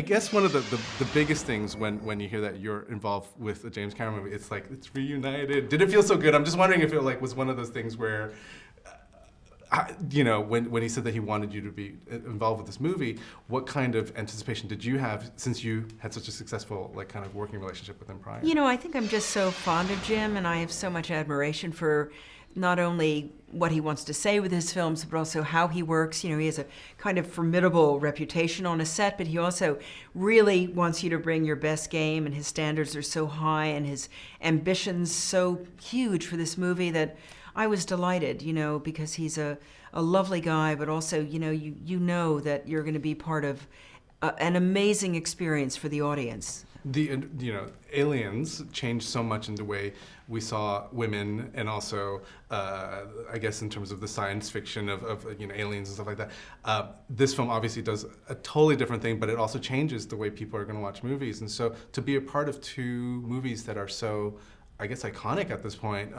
guess one of the biggest things when you hear that you're involved with a James Cameron movie, it's like, it's reunited. Did it feel so good? I'm just wondering if it like was one of those things where, when he said that he wanted you to be involved with this movie, what kind of anticipation did you have since you had such a successful like kind of working relationship with him prior? I think I'm just so fond of Jim, and I have so much admiration for not only what he wants to say with his films, but also how he works. He has a kind of formidable reputation on a set, but he also really wants you to bring your best game, and his standards are so high and his ambitions so huge for this movie that I was delighted, because he's a lovely guy, but also, you know that you're going to be part of an amazing experience for the audience. Aliens changed so much in the way we saw women, and also, I guess, in terms of the science fiction of aliens and stuff like that. This film obviously does a totally different thing, but it also changes the way people are going to watch movies. And so, to be a part of two movies that are so, I guess, iconic at this point.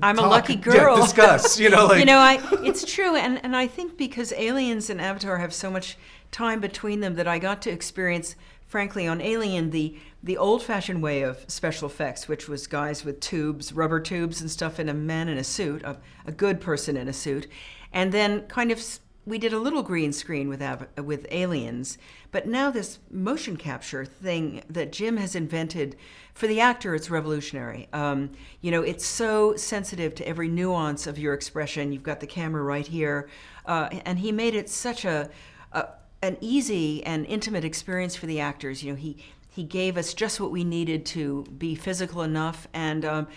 I'm a lucky girl. Yeah, discuss, it's true, and I think because Aliens and Avatar have so much time between them that I got to experience, frankly, on Alien, the old-fashioned way of special effects, which was guys with tubes, rubber tubes and stuff, and a man in a suit, a good person in a suit, and then kind of we did a little green screen with Aliens, but now this motion capture thing that Jim has invented, for the actor, it's revolutionary. It's so sensitive to every nuance of your expression. You've got the camera right here, and he made it such an easy and intimate experience for the actors. He gave us just what we needed to be physical enough, and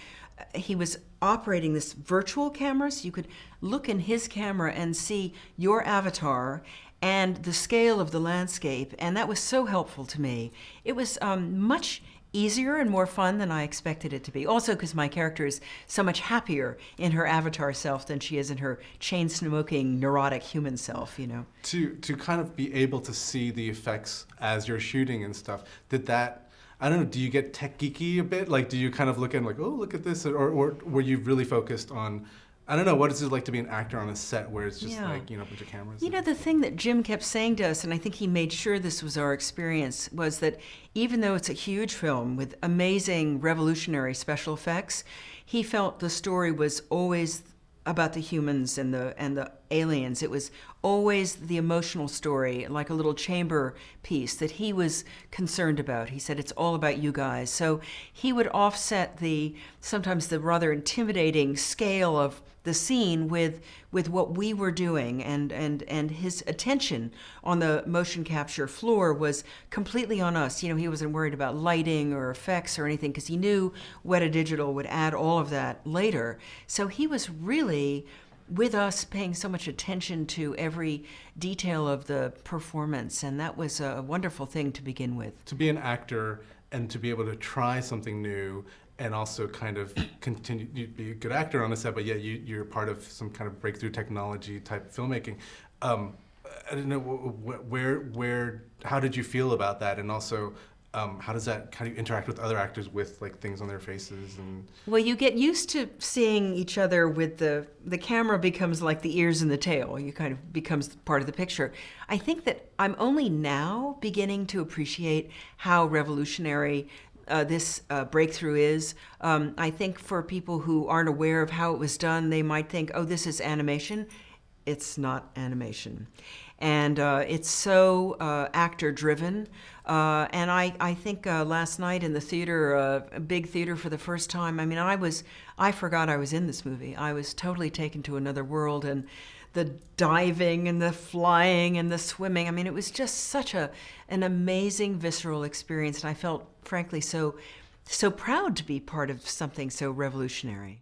he was operating this virtual camera, so you could look in his camera and see your avatar and the scale of the landscape, and that was so helpful to me. It was much easier and more fun than I expected it to be. Also because my character is so much happier in her avatar self than she is in her chain-smoking, neurotic human self, To kind of be able to see the effects as you're shooting and stuff, did that, I don't know, do you get tech geeky a bit? Like, do you kind of look at like, oh, look at this? Or were you really focused on, I don't know, what is it like to be an actor on a set where it's just like, a bunch of cameras? The thing that Jim kept saying to us, and I think he made sure this was our experience, was that even though it's a huge film with amazing, revolutionary special effects, he felt the story was always about the humans and the aliens. It was always the emotional story, like a little chamber piece that he was concerned about. He said, it's all about you guys. So he would offset sometimes the rather intimidating scale of the scene with what we were doing, and his attention on the motion capture floor was completely on us. He wasn't worried about lighting or effects or anything, because he knew Weta Digital would add all of that later. So he was really with us, paying so much attention to every detail of the performance, and that was a wonderful thing to begin with. To be an actor and to be able to try something new, and also kind of continue to be a good actor on the set, but yet you're part of some kind of breakthrough technology type filmmaking. I don't know, how did you feel about that? And also, how does that kind of interact with other actors with like things on their faces? And well, you get used to seeing each other with the camera becomes like the ears and the tail. You kind of becomes part of the picture. I think that I'm only now beginning to appreciate how revolutionary this breakthrough is. I think for people who aren't aware of how it was done, they might think, oh, this is animation. It's not animation. And it's so actor-driven. And I think last night in the theater, a big theater for the first time, I forgot I was in this movie. I was totally taken to another world, and the diving and the flying and the swimming. It was just such an amazing, visceral experience, and I felt, frankly, so proud to be part of something so revolutionary.